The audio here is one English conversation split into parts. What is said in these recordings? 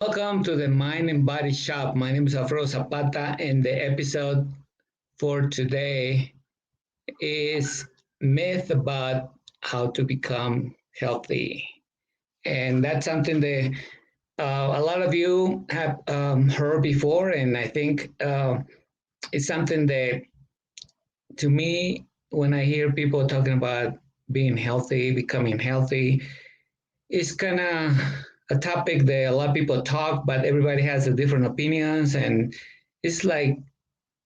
Welcome to the Mind and Body Shop. My name is Alfredo Zapata, and the episode for today is myth about how to become healthy. And that's something that a lot of you have heard before, and I think it's something that, to me, when I hear people talking about being healthy, becoming healthy, it's kind of a topic that a lot of people talk, but everybody has a different opinions, and it's like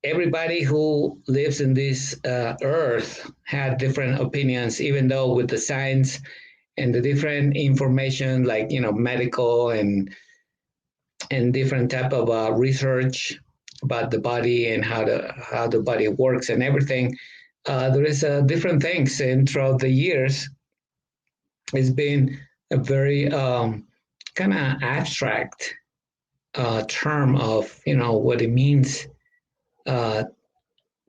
everybody who lives in this earth had different opinions, even though with the science and the different information, like medical and different type of research about the body and how the body works and everything. There is different things, and throughout the years, it's been a very kind of abstract term of what it means uh,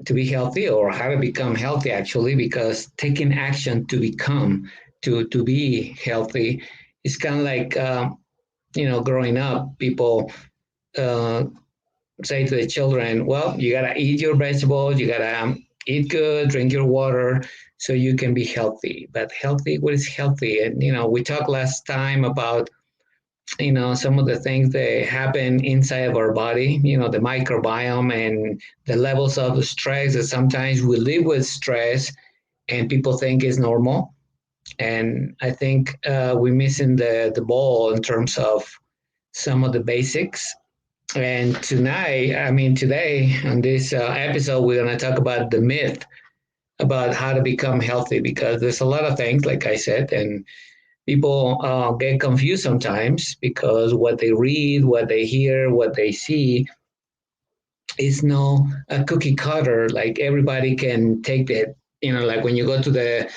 to be healthy or how to become healthy, actually, because taking action to become to be healthy is kind of like growing up, people uh, say to the children, well, you got to eat your vegetables, you got to eat good, drink your water, so you can be healthy. But healthy, what is healthy? And we talked last time about some of the things that happen inside of our body, the microbiome and the levels of stress, that sometimes we live with stress and people think is normal. And I think we're missing the ball in terms of some of the basics. And today on this episode, we're going to talk about the myth about how to become healthy, because there's a lot of things, like I said, and people get confused sometimes because what they read, what they hear, what they see is no a cookie cutter. Like everybody can take that. Like when you go to the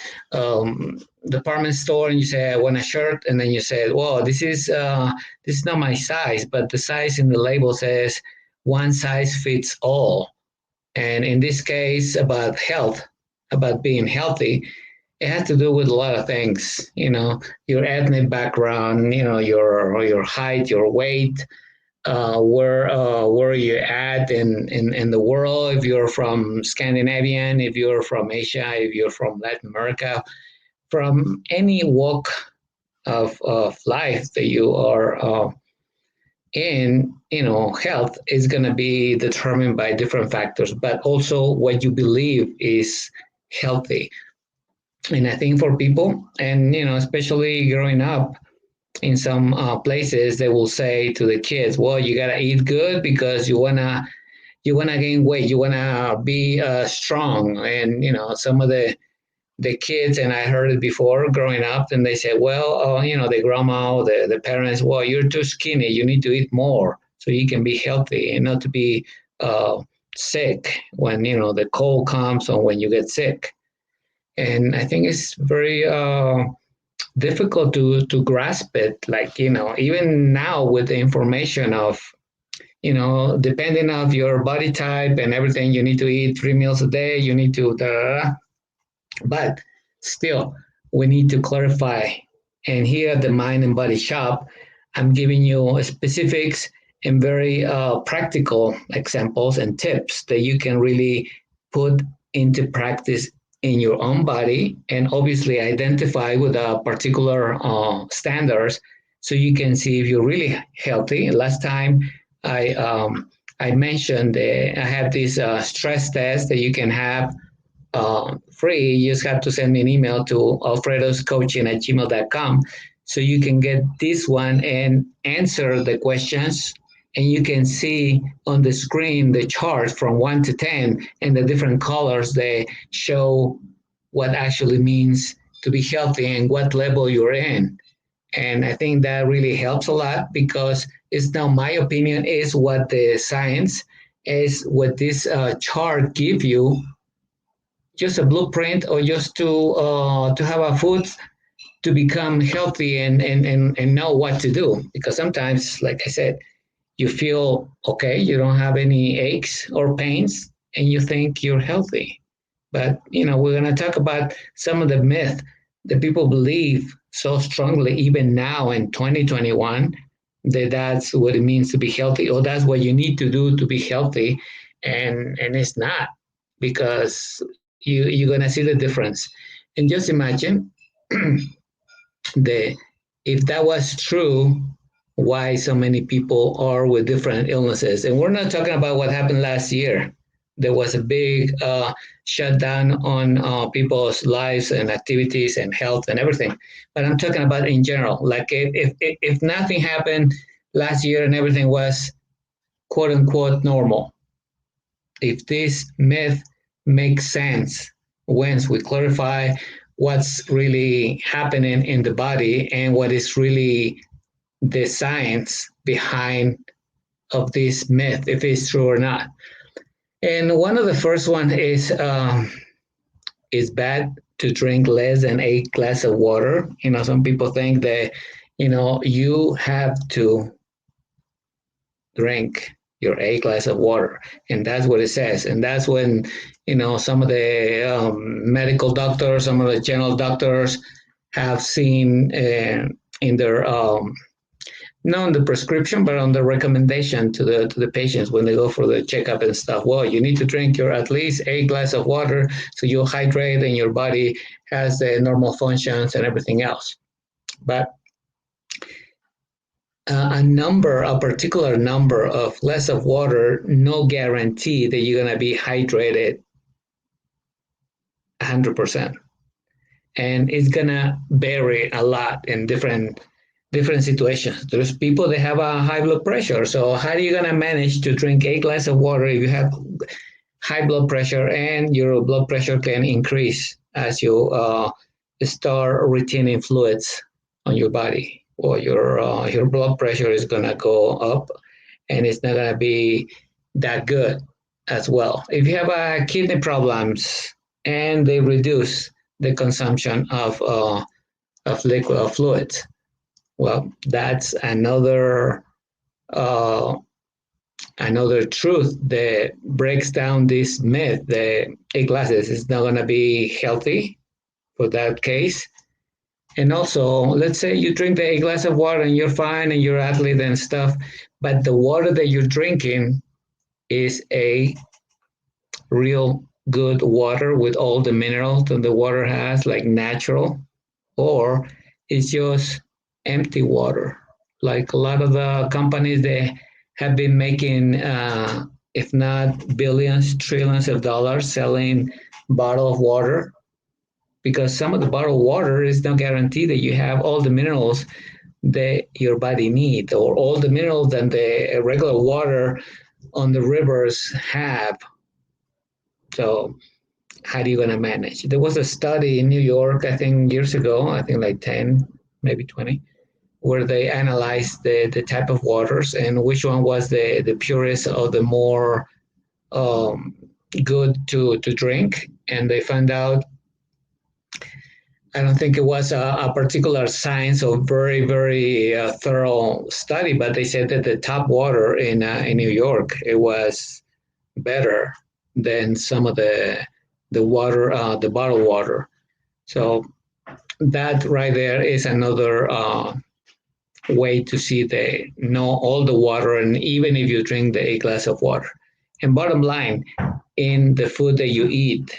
department store and you say, "I want a shirt," and then you say, "Well, this is not my size," but the size in the label says one size fits all. And in this case, about health, about being healthy, it has to do with a lot of things. Your ethnic background, your height, your weight, where you're at in the world. If you're from Scandinavian, if you're from Asia, if you're from Latin America, from any walk of life that you are in, health is going to be determined by different factors, but also what you believe is healthy. And I think for people, and especially growing up in some places, they will say to the kids, "Well, you gotta eat good because you wanna gain weight, you wanna be strong." And some of the kids, and I heard it before growing up, and they say, "Well, the grandma or the parents, well, you're too skinny. You need to eat more so you can be healthy and not to be uh, sick when the cold comes or when you get sick." And I think it's very difficult to grasp it. Like even now with the information of depending of your body type and everything, you need to eat 3 meals a day. You need to, da, da, da. But still, we need to clarify. And here at the Mind and Body Shop, I'm giving you specifics and very practical examples and tips that you can really put into practice in your own body, and obviously identify with a particular standards, so you can see if you're really healthy. Last time I I mentioned I have this stress test that you can have free. You just have to send me an email to alfredoscoaching@gmail.com, so you can get this one and answer the questions, and you can see on the screen the chart from 1 to 10 and the different colors. They show what actually means to be healthy and what level you're in. And I think that really helps a lot, because it's not my opinion, is what the science is, what this chart give you, just a blueprint, or just to have a food to become healthy and know what to do. Because sometimes, like I said, you feel okay, you don't have any aches or pains, and you think you're healthy. But we're going to talk about some of the myth that people believe so strongly, even now in 2021, that that's what it means to be healthy, or that's what you need to do to be healthy, and it's not, because you're gonna see the difference. And just imagine the if that was true, why so many people are with different illnesses. And we're not talking about what happened last year. There was a big shutdown on people's lives and activities and health and everything. But I'm talking about in general. Like if nothing happened last year and everything was quote unquote normal, if this myth makes sense once we clarify what's really happening in the body and what is really the science behind of this myth, if it's true or not. And one of the first one is bad to drink less than 8 glasses of water. Some people think that you have to drink your 8 glasses of water, and that's what it says. And that's when some of the medical doctors, some of the general doctors have seen in their not on the prescription, but on the recommendation to the patients when they go for the checkup and stuff. Well, you need to drink your at least 8 glasses of water so you hydrate and your body has the normal functions and everything else. But a particular number of glass of water, no guarantee that you're gonna be hydrated 100%, and it's gonna vary a lot in different situations. There's people that have a high blood pressure. So how are you gonna manage to drink 8 glasses of water if you have high blood pressure, and your blood pressure can increase as you start retaining fluids on your body, or your blood pressure is gonna go up, and it's not gonna be that good as well. If you have kidney problems and they reduce the consumption of liquid of fluids, well, that's another truth that breaks down this myth that 8 glasses is not going to be healthy for that case. And also, let's say you drink the 8 glasses of water and you're fine and you're athlete and stuff, but the water that you're drinking is a real good water with all the minerals that the water has, like natural, or it's just empty water. Like a lot of the companies, they have been making, if not billions, trillions of dollars selling bottle of water, because some of the bottled water is not guaranteed that you have all the minerals that your body needs, or all the minerals that the regular water on the rivers have. So how are you going to manage? There was a study in New York, I think years ago, I think like 10, maybe 20, where they analyzed the type of waters and which one was the purest or the more um, good to drink. And they found out, I don't think it was a particular science or very, very thorough study, but they said that the top water in New York, it was better than some of the water, the bottled water. So that right there is another way to see the know all the water, and even if you drink the 8 glass of water. And bottom line, in the food that you eat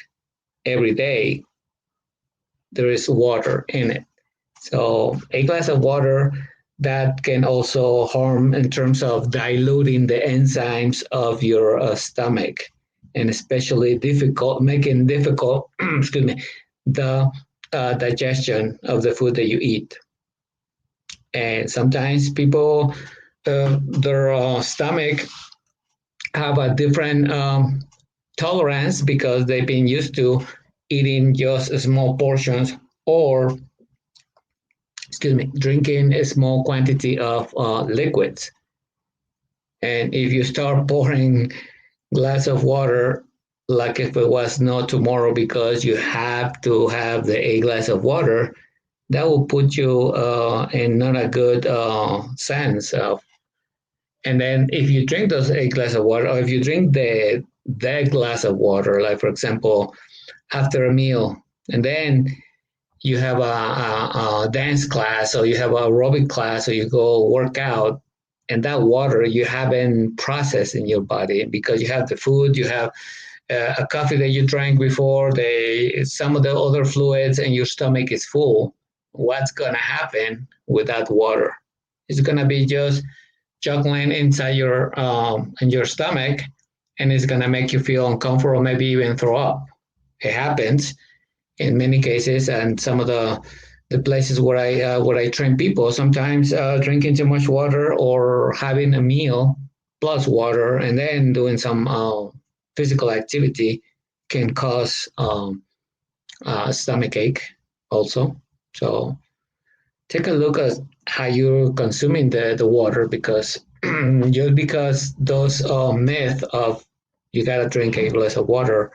every day, there is water in it. So 8 glass of water, that can also harm in terms of diluting the enzymes of your stomach, and especially making difficult, excuse me, the digestion of the food that you eat. And sometimes people, their stomach have a different tolerance because they've been used to eating just small portions, or excuse me, drinking a small quantity of liquids. And if you start pouring glass of water like if it was no tomorrow, because you have to have the 8 glass of water, that will put you in not a good sense of. And then if you drink those 8 glass of water, or if you drink the glass of water, like for example, after a meal, and then you have a dance class, or you have a aerobic class, or you go work out, and that water you haven't processed in your body because you have the food, you have a coffee that you drank before, some of the other fluids, and your stomach is full. What's gonna happen with that water? It's gonna be just juggling inside your in your stomach, and it's gonna make you feel uncomfortable, maybe even throw up. It happens in many cases, and some of the places where I train people, sometimes drinking too much water or having a meal plus water and then doing some physical activity can cause stomach ache also. So take a look at how you're consuming the water, because just because those myth of you gotta drink a glass of water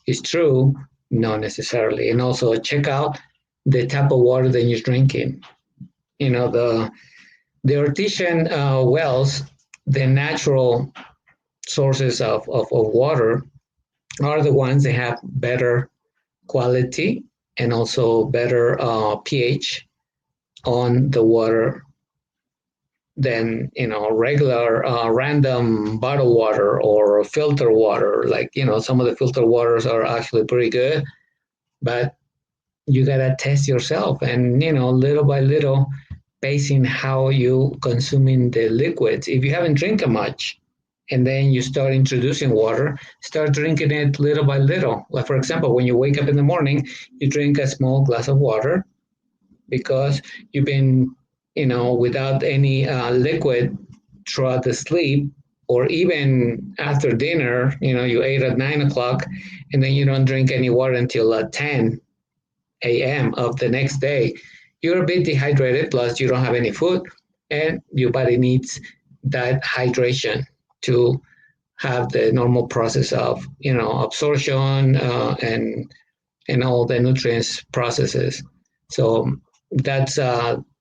is true, not necessarily. And also check out the type of water that you're drinking. You know, the artesian wells, the natural sources of water are the ones that have better quality and also better pH on the water than regular random bottled water or filter water. Like some of the filter waters are actually pretty good, but you gotta test yourself and little by little basing how you consuming the liquids. If you haven't drinking much and then you start introducing water, start drinking it little by little. Like for example, when you wake up in the morning, you drink a small glass of water because you've been, without any liquid throughout the sleep, or even after dinner, you ate at 9 o'clock and then you don't drink any water until 10 a.m. of the next day. You're a bit dehydrated, plus you don't have any food, and your body needs that hydration to have the normal process of, absorption and all the nutrients processes. So that's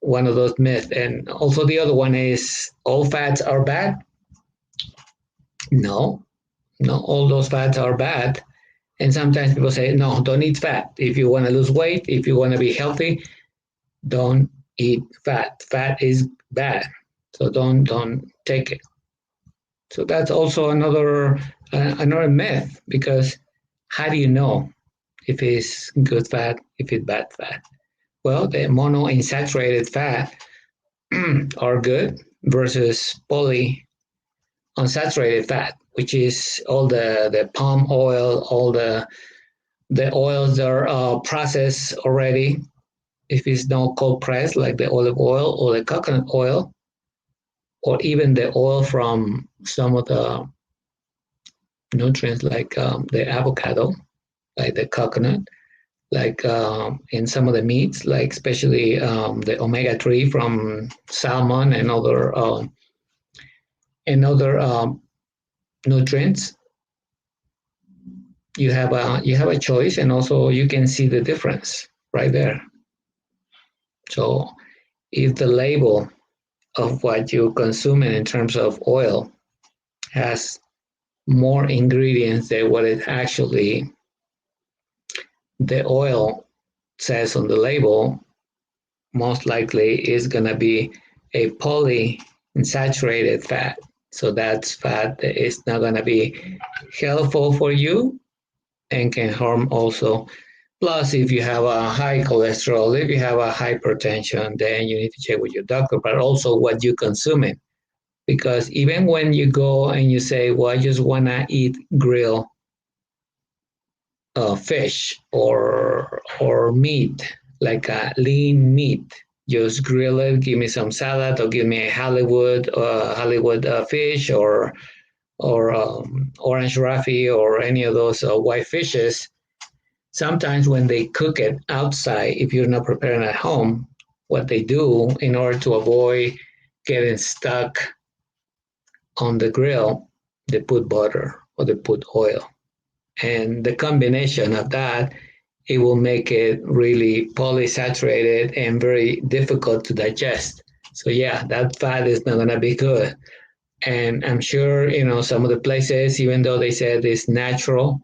one of those myths. And also the other one is all fats are bad. No, no, all those fats are bad. And sometimes people say, no, don't eat fat. If you want to lose weight, if you want to be healthy, don't eat fat. Fat is bad. So don't take it. So that's also another myth, because how do you know if it's good fat, if it's bad fat? Well, the monounsaturated fat are good versus polyunsaturated fat, which is all the palm oil, all the oils that are processed already. If it's not cold pressed, like the olive oil or the coconut oil, or even the oil from some of the nutrients like the avocado, like the coconut, like in some of the meats, like especially the omega-3 from salmon and other nutrients. You have a choice, and also you can see the difference right there. So if the label of what you're consuming in terms of oil has more ingredients than what it actually the oil says on the label, most likely is going to be a polyunsaturated fat. So that's fat that is not going to be helpful for you and can harm also. Plus, if you have a high cholesterol, if you have a hypertension, then you need to check with your doctor, but also what you're consuming. Because even when you go and you say, well, I just want to eat grilled fish or meat, like a lean meat, just grill it, give me some salad, or give me a Hollywood fish, or orange raffy, or any of those white fishes. Sometimes when they cook it outside, if you're not preparing at home, what they do in order to avoid getting stuck on the grill, they put butter or they put oil. And the combination of that, it will make it really polysaturated and very difficult to digest. So yeah, that fat is not gonna be good. And I'm sure, some of the places, even though they said it's natural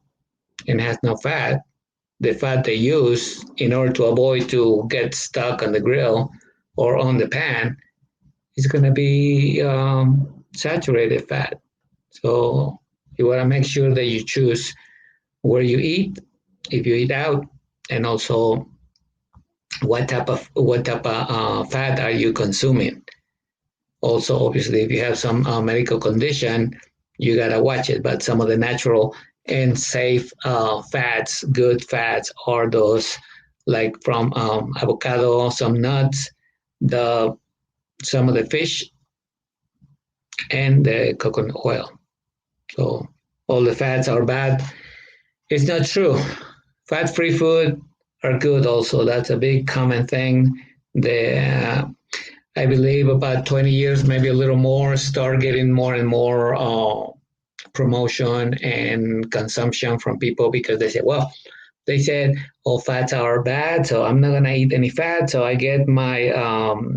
and has no fat, the fat they use in order to avoid to get stuck on the grill or on the pan is going to be saturated fat. So you want to make sure that you choose where you eat, if you eat out, and also what type of fat are you consuming. Also, obviously, if you have some medical condition, you gotta watch it. But some of the natural and safe fats, good fats, are those like from avocado, some nuts, the some of the fish, and the coconut oil. So all the fats are bad. It's not true. Fat-free food are good. Also, that's a big common thing. The I believe about 20 years, maybe a little more, start getting more and more promotion and consumption from people because they say, well, they said all fats are bad, so I'm not gonna eat any fat. So I get my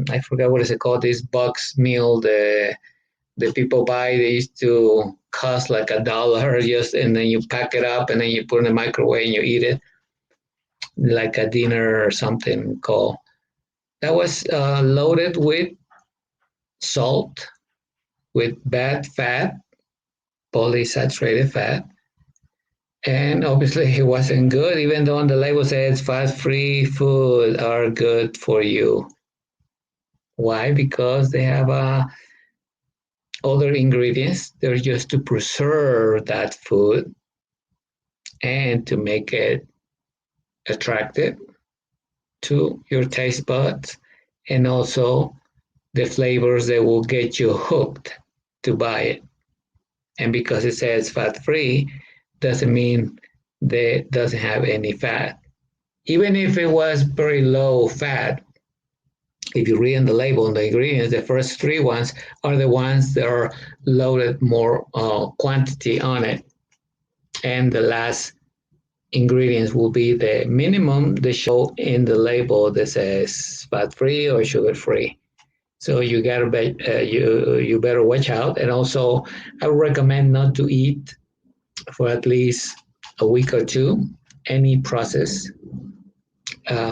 I forgot what is it called, this box meal the people buy. They used to cost like $1 just, and then you pack it up and then you put it in the microwave and you eat it like a dinner or something called. That was loaded with salt, with bad fat, polysaturated fat, and obviously it wasn't good, even though on the label says fat-free food are good for you. Why? Because they have other ingredients. They're just to preserve that food and to make it attractive to your taste buds, and also the flavors that will get you hooked to buy it. And because it says fat free, doesn't mean that it doesn't have any fat. Even if it was very low fat, if you read on the label and the ingredients, the first three ones are the ones that are loaded more quantity on it. And the last ingredients will be the minimum they show in the label that says fat free or sugar free. So you gotta be, you better watch out. And also, I would recommend not to eat for at least a week or two any processed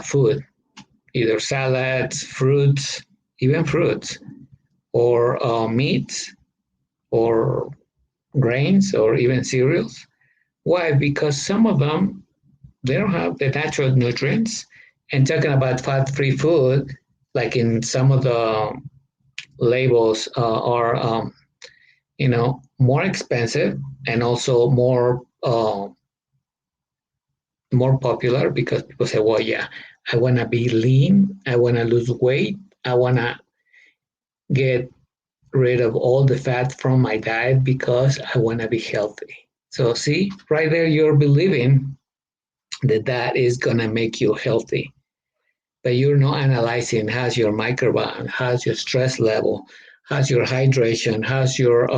food, either salads, fruits, even fruits, or meats, or grains, or even cereals. Why? Because some of them, they don't have the natural nutrients. And talking about fat-free food, like in some of the labels are more expensive and also more popular because people say, well, yeah, I want to be lean, I want to lose weight, I want to get rid of all the fat from my diet because I want to be healthy. So see, right there, you're believing that that is going to make you healthy, but you're not analyzing how's your microbiome, how's your stress level, how's your hydration, how's your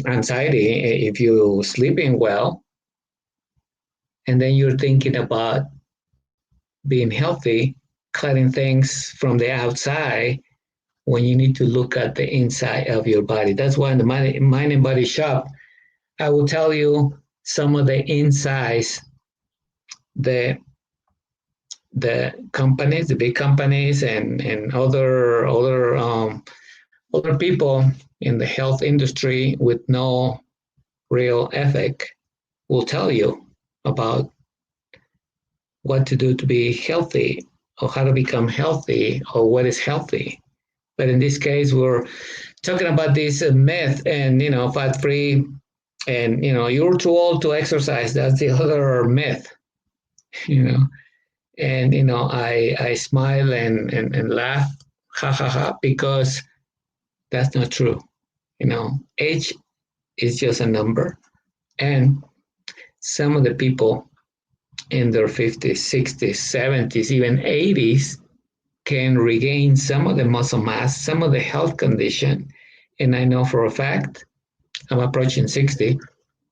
anxiety, if you're sleeping well, and then you're thinking about being healthy, cutting things from the outside when you need to look at the inside of your body. That's why in the Mind and Body Shop, I will tell you some of the insights, the companies, the big companies, and other people in the health industry with no real ethic will tell you about what to do to be healthy, or how to become healthy, or what is healthy. But in this case, we're talking about this myth, and fat free, and you're too old to exercise. That's the other myth, you know. And I smile and laugh, ha ha ha, because that's not true. Age is just a number, and some of the people in their 50s, 60s, 70s, even 80s can regain some of the muscle mass, some of the health condition. And I know for a fact, I'm approaching 60,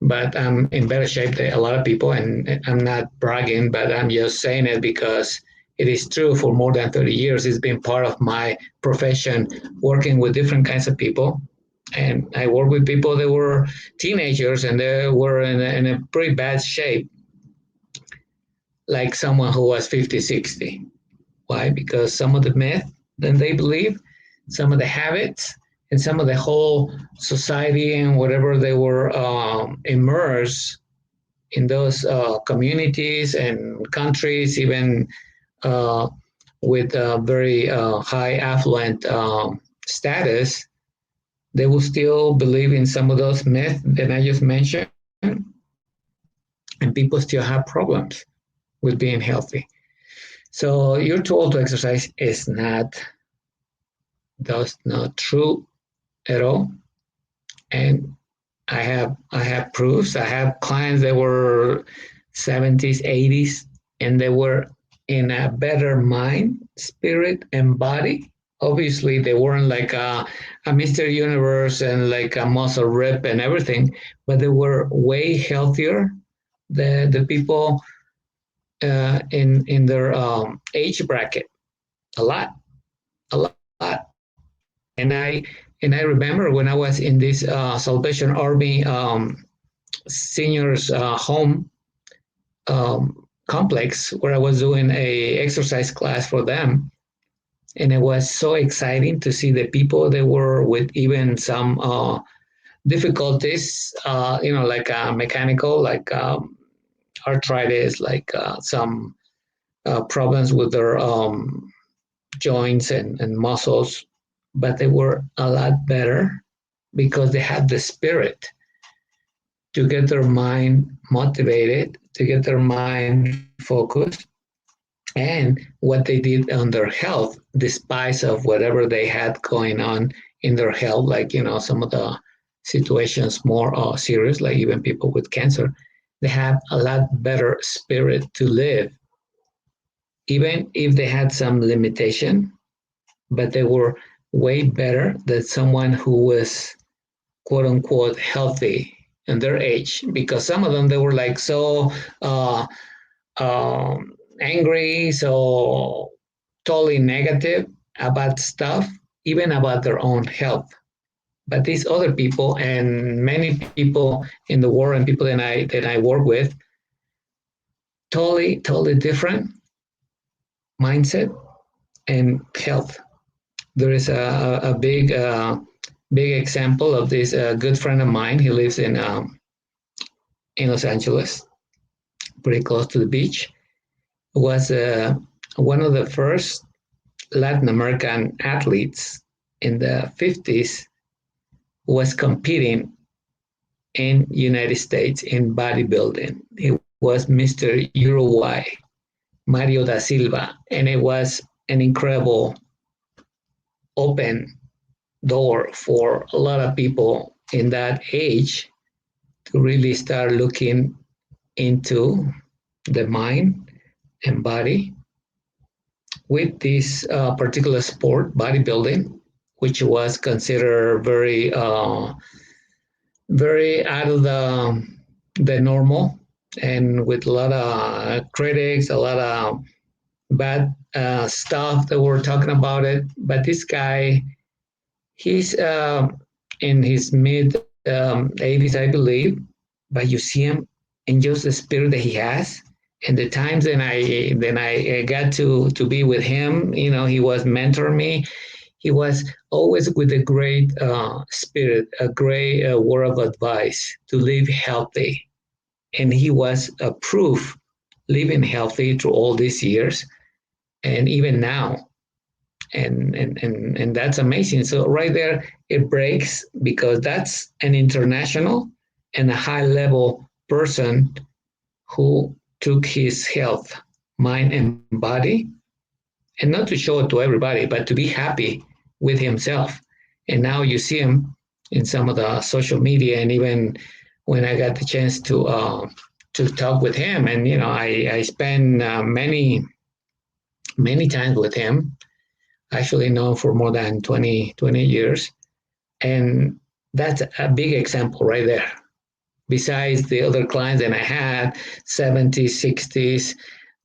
but I'm in better shape than a lot of people. And I'm not bragging, but I'm just saying it because it is true. For more than 30 years, it's been part of my profession, working with different kinds of people. And I work with people that were teenagers and they were in a pretty bad shape, like someone who was 50, 60. Why? Because some of the myth that they believe, some of the habits and some of the whole society and whatever they were immersed in those communities and countries, even uh, with very high affluent status, they will still believe in some of those myths that I just mentioned, and people still have problems with being healthy. So you're told to exercise is that's not true at all. And I have proofs. I have clients that were 70s, 80s, and they were in a better mind, spirit, and body. Obviously, they weren't like a Mr. Universe and like a muscle rip and everything, but they were way healthier. The people in their age bracket, a lot, a lot. And I remember when I was in this Salvation Army seniors home complex where I was doing a exercise class for them, and it was so exciting to see the people that were with even some difficulties, like mechanical, like arthritis, like some problems with their joints and muscles, but they were a lot better because they had the spirit to get their mind motivated, to get their mind focused, and what they did on their health, despite of whatever they had going on in their health, like some of the situations more serious, like even people with cancer, they have a lot better spirit to live, even if they had some limitation, but they were way better than someone who was quote unquote healthy in their age, because some of them they were like so angry, so totally negative about stuff, even about their own health. But these other people and many people in the world and people that I work with, totally different mindset and health. There is a big example of this good friend of mine. He lives in Los Angeles, pretty close to the beach. Was one of the first Latin American athletes in the 50s, was competing in United States in bodybuilding. He was Mr. Uruguay, Mario da Silva, and it was an incredible open door for a lot of people in that age to really start looking into the mind and body with this particular sport, bodybuilding, which was considered very out of the normal, and with a lot of critics, a lot of bad stuff that were talking about it. But this guy, he's in his mid 80s, I believe, but you see him and just the spirit that he has. And the times then I got to be with him, he was mentoring me. He was always with a great spirit, a great word of advice to live healthy. And he was a proof living healthy through all these years and even now. And that's amazing. So right there, it breaks because that's an international and a high level person who took his health, mind, and body, and not to show it to everybody, but to be happy with himself. And now you see him in some of the social media, and even when I got the chance to talk with him, and I spent many times with him. Actually known for more than 20 years, and that's a big example right there. Besides the other clients that I had, 70s, 60s,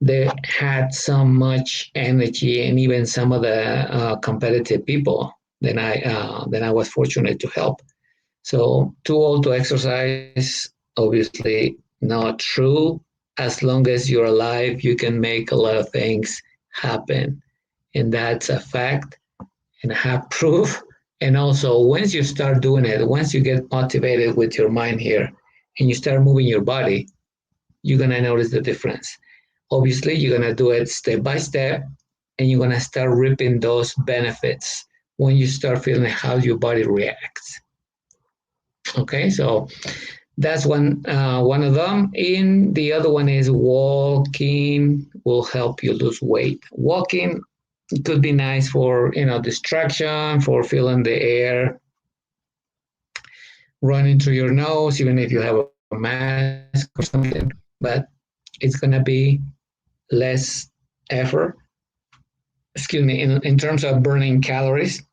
they had so much energy, and even some of the competitive people that I was fortunate to help. So too old to exercise, obviously not true. As long as you're alive, you can make a lot of things happen, and that's a fact. and have proof. And also, once you start doing it, once you get motivated with your mind here and you start moving your body, you're going to notice the difference. Obviously, you're going to do it step by step and you're going to start reaping those benefits when you start feeling how your body reacts. Okay, so that's one of them. And the other one is walking will help you lose weight. Walking could be nice for distraction, for feeling the air running through your nose, even if you have a mask or something. But it's gonna be less effort. Excuse me, in terms of burning calories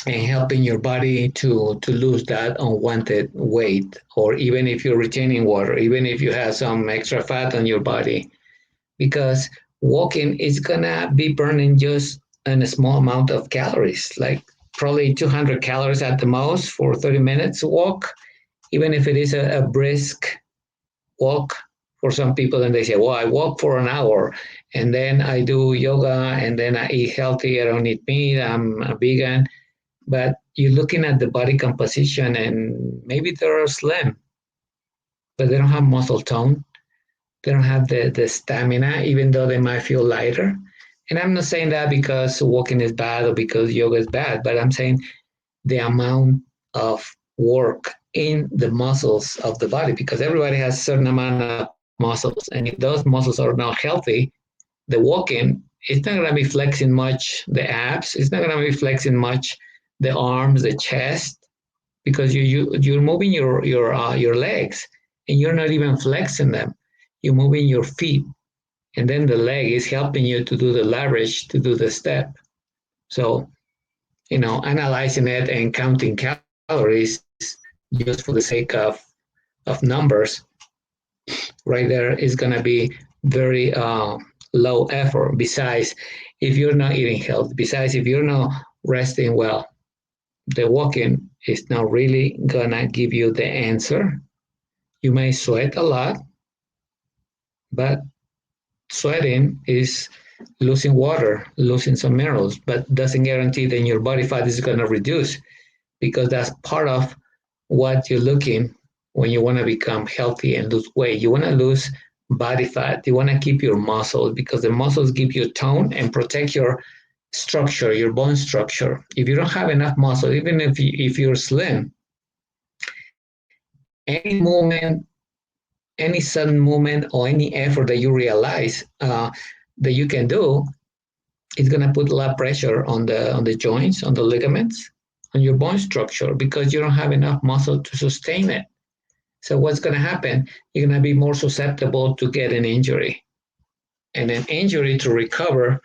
and helping your body to lose that unwanted weight, or even if you're retaining water, even if you have some extra fat on your body, because walking is gonna be burning just a small amount of calories, like probably 200 calories at the most for 30 minutes walk, even if it is a brisk walk for some people. And they say, well, I walk for an hour and then I do yoga and then I eat healthy. I don't eat meat. I'm a vegan. But you're looking at the body composition and maybe they're slim, but they don't have muscle tone. They don't have the stamina, even though they might feel lighter. And I'm not saying that because walking is bad or because yoga is bad, but I'm saying the amount of work in the muscles of the body, because everybody has a certain amount of muscles. And if those muscles are not healthy, the walking, it's not going to be flexing much the abs. It's not going to be flexing much the arms, the chest, because you're moving your legs and you're not even flexing them. You're moving your feet, and then the leg is helping you to do the leverage to do the step. So analyzing it and counting calories just for the sake of numbers right there is going to be very low effort. Besides, if you're not eating healthy, besides if you're not resting well, the walking is not really gonna give you the answer. You may sweat a lot, but sweating is losing water, losing some minerals, but doesn't guarantee that your body fat is gonna reduce, because that's part of what you're looking when you want to become healthy and lose weight. You want to lose body fat. You want to keep your muscles, because the muscles give you tone and protect your structure, your bone structure. If you don't have enough muscle, even if you're slim, any movement, any sudden movement or any effort that you realize that you can do, it's going to put a lot of pressure on the joints, on the ligaments, on your bone structure, because you don't have enough muscle to sustain it. So what's going to happen? You're going to be more susceptible to get an injury, and an injury to recover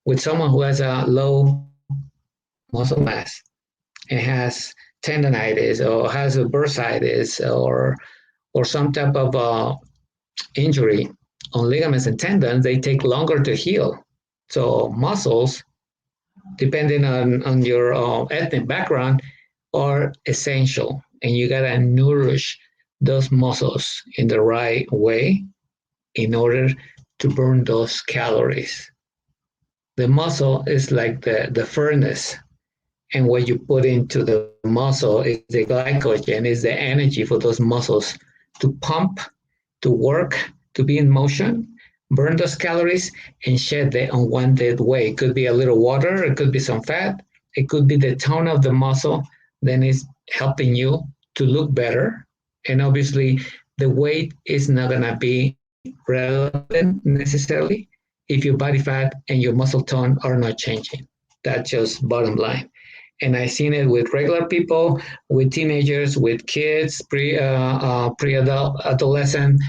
with someone who has a low muscle mass and has tendonitis or has a bursitis or some type of injury on ligaments and tendons. They take longer to heal. So muscles, depending on your ethnic background, are essential, and you gotta nourish those muscles in the right way in order to burn those calories. The muscle is like the furnace, and what you put into the muscle is the glycogen, is the energy for those muscles to pump, to work, to be in motion, burn those calories, and shed the unwanted weight. It could be a little water, it could be some fat, it could be the tone of the muscle, then it's helping you to look better. And obviously, the weight is not going to be relevant necessarily if your body fat and your muscle tone are not changing. That's just bottom line. And I've seen it with regular people, with teenagers, with kids, pre-adolescent,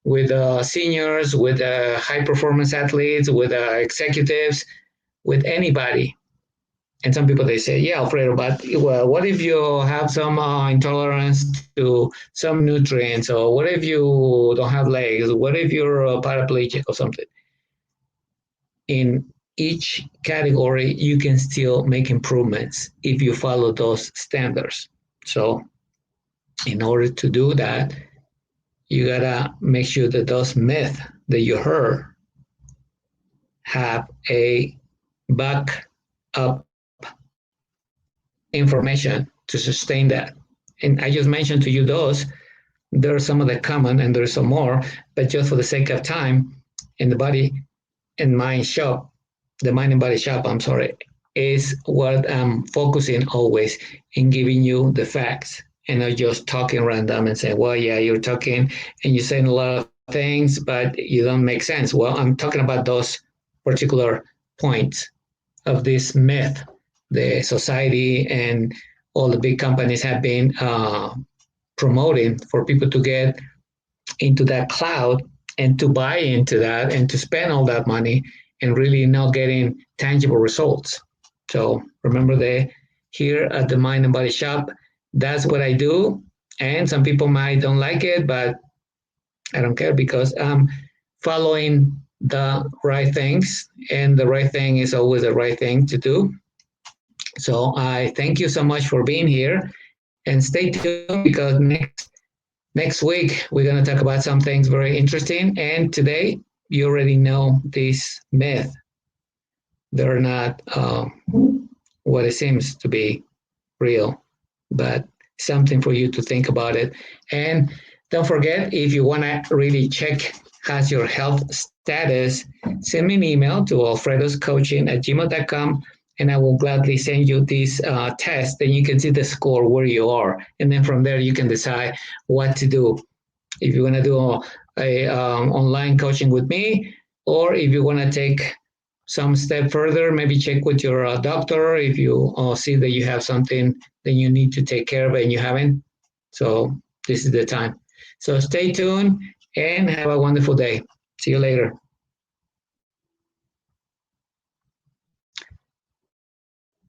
with seniors, with high performance athletes, with executives, with anybody. And some people they say, yeah, Alfredo, but well, what if you have some intolerance to some nutrients, or what if you don't have legs? What if you're paraplegic or something? In each category, you can still make improvements if you follow those standards. So, in order to do that, you gotta make sure that those myths that you heard have a back up information to sustain that. And I just mentioned to you those. There are some of the common, and there's some more, but just for the sake of time, in the body and mind shop, the mind and body shop, I'm sorry, is what I'm focusing always in giving you the facts and not just talking random and saying, well, yeah, you're talking and you're saying a lot of things, but you don't make sense. Well, I'm talking about those particular points of this myth the society and all the big companies have been promoting for people to get into that cloud and to buy into that and to spend all that money and really not getting tangible results. So remember the here at the Mind and Body Shop, that's what I do. And some people might don't like it, but I don't care because I'm following the right things, and the right thing is always the right thing to do. So I thank you so much for being here, and stay tuned because next week we're going to talk about some things very interesting. And today you already know this myth. They're not what it seems to be real, but something for you to think about it. And don't forget, if you want to really check how's your health status, send me an email to alfredoscoaching@gmail.com, and I will gladly send you this test, and you can see the score where you are. And then from there, you can decide what to do. If you want to do online coaching with me, or if you want to take some step further, maybe check with your doctor if you see that you have something that you need to take care of and you haven't. So this is the time. So stay tuned and have a wonderful day. See you later.